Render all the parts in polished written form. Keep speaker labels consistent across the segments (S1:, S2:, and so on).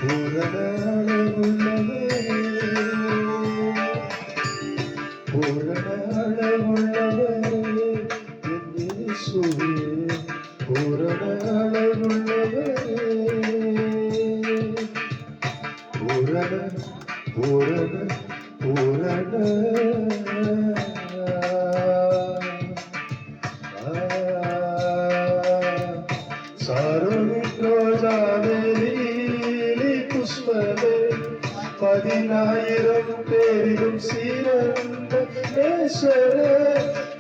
S1: பூரண அழகுள்ளவரே பூரண அழகுள்ளவரே என் இயேசுவே பூரண அழகுள்ளவரே பூரண பூரண பூரண புஷ்பமே 10,000 பேரிலும் சிறந்த நேசரே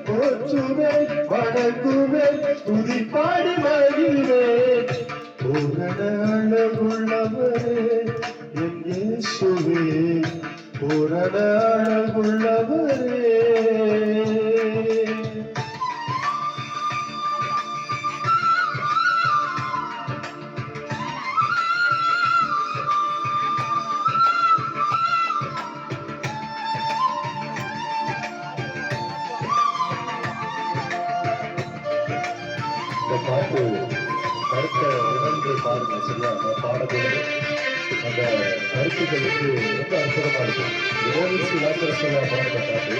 S1: போற்றுவே வணங்குவே துதிப்பாடி மகிழ்வேன் பூரண அழகுள்ளவரே என் இயேசுவே பூரண அழகுள்ளவரே பாட்டு கருத்தை உணர்ந்து பாருங்க சரியா அந்த பாடத்தோடு அந்த கருத்துக்களுக்கு ரொம்ப அற்புதமா இருக்கும் யோகிச்சு லாசரசா பாடுற பாட்டு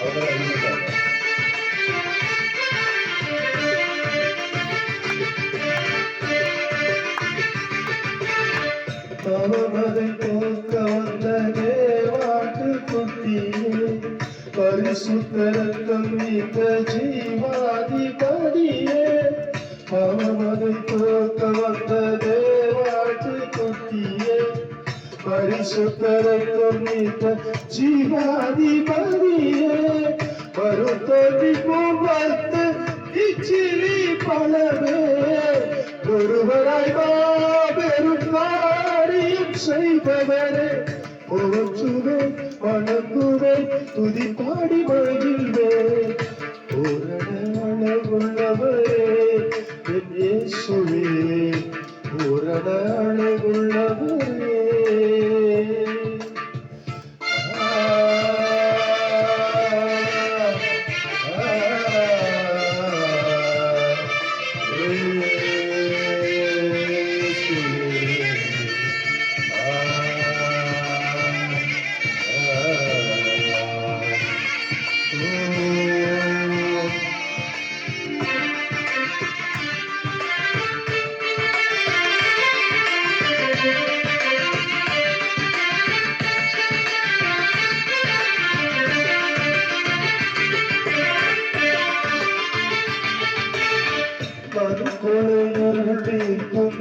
S1: அவங்க எழுதிட்டாங்க பவமதை போக்க வந்த தேவாட்டு குட்டியே பரிசுத்தரக்கம் இந்த ஜீவாதிபதியே பவமதை போக்க வந்த தேவாட்டு குட்டியே பரிசுத்தரக்கம் இந்த ஜீவாதிபதியே பருத்ததி பூவத்து இச்சிலி பலவே ஒருவராய் பெரும் காரியம் செய்பவரே போற்றுவே வணங்குவே துதிப்பாடி மகிழ்வே பூரண அழகுள்ளவரே என் இயேசுவே பூரண அழகுள்ளவரே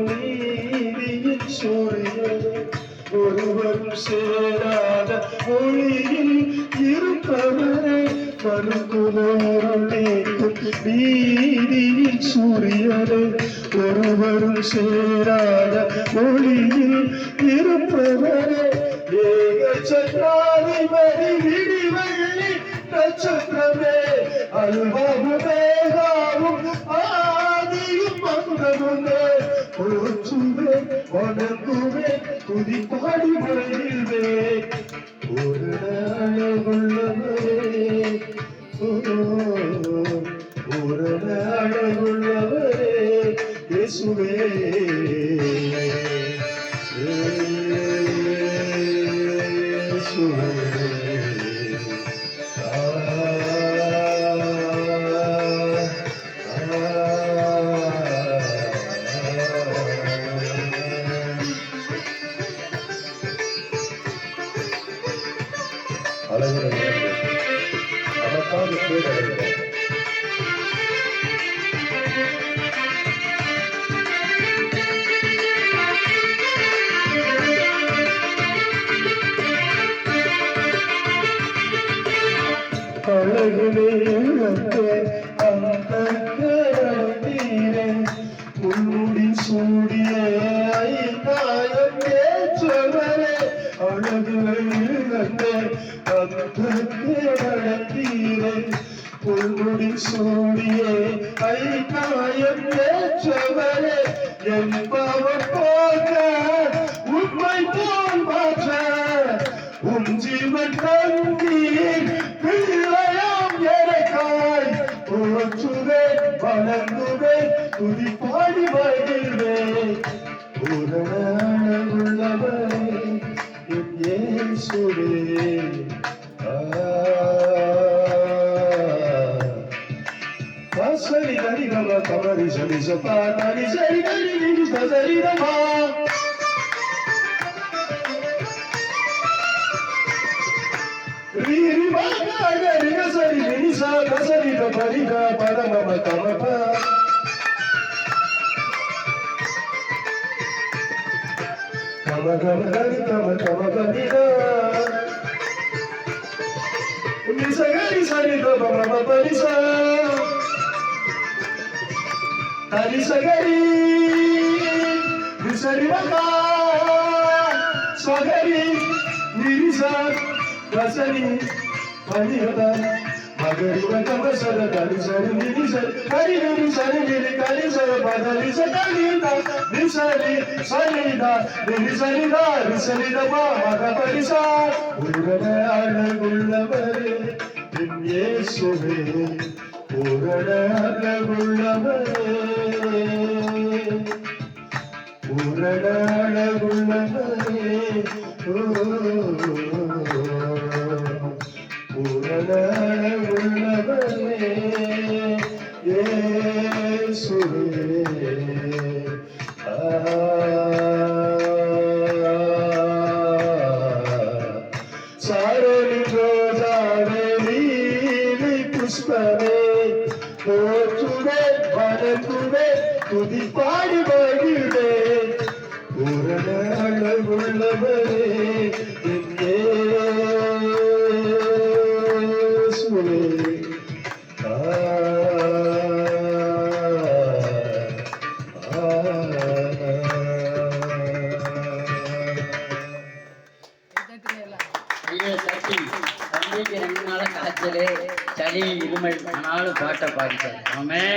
S1: நீதியின் சூரியனே ஒருவரும் சேராத ஒளியில் இருப்பவரே மறுக்குலருளேக்கும் நீதியின் சூரியனே ஒருவரும் சேராத ஒளியில் இருப்பவரே ஏக சந்திராதிபதி விடிவெள்ளி நட்சத்திரமே அல்வாவும் மேகாவும் ஆதியும் மந்தமுமே போற்றுவே வணங்குவே துதிப்பாடி மகிழ்வே பூரண அழகுள்ளவரே பூரண அழகுள்ளவரே இயேசுவே இயேசுவே அழகிற நமக்காக கேட்க அழகிலே அந்த உன்னுடி சூடிய ஐந்தாயம் ஏற்றவரே அழகுகள் உன்னுடி சூடிய ஐந்தாயம் ஏற்றவரே என்பவர் போக உண்மை போல் மாற்ற உன் ஜீவன் தந்தீர் பிள்ளையாம் எனக்காய் போற்றுவே வணங்குவே துதிப்பாடி மகிழ்வே பூரண அழகுள்ளவரே என் இயேசுவே. சரி கரி கம கமரி சரி சபா தரி சரி கரி நிரி சரி ரமா. ரீரி பாகா கரி சரி நிரி சா சரி த பரி க பர மம கம ப. கம கம கரி கம கம பரி க. நிரி சரி சரி த மம பரி சா. Tari sagari, nisari maka, sagari, nirisa, rasari, panihata, magari maka masara, tari sari nirisa, kari nirisari nirikari sara, padari sagari da, nisari, sarida, nirisarida, risarida ma, maka parisa, urana alagulavare, in Yesuve. பூரண அழகுள்ளவரே, பூரண அழகுள்ளவரே, பூரண அழகுள்ளவரே, இயேசுவே. சாரோனி ரோஜாவே நீலி புஷ்பமே போற்றுவே வணங்குவே துதி பாடி மகிழ்வே. பூரண அழகுள்ளவரே என் இயேசுவே.
S2: ஐயோ சக்தி தம்பிக்கு 2 நாள் காய்ச்சல் சளி இருமல் ஆனாலும் பாட்டை பாடிட்டார். ஆமென்.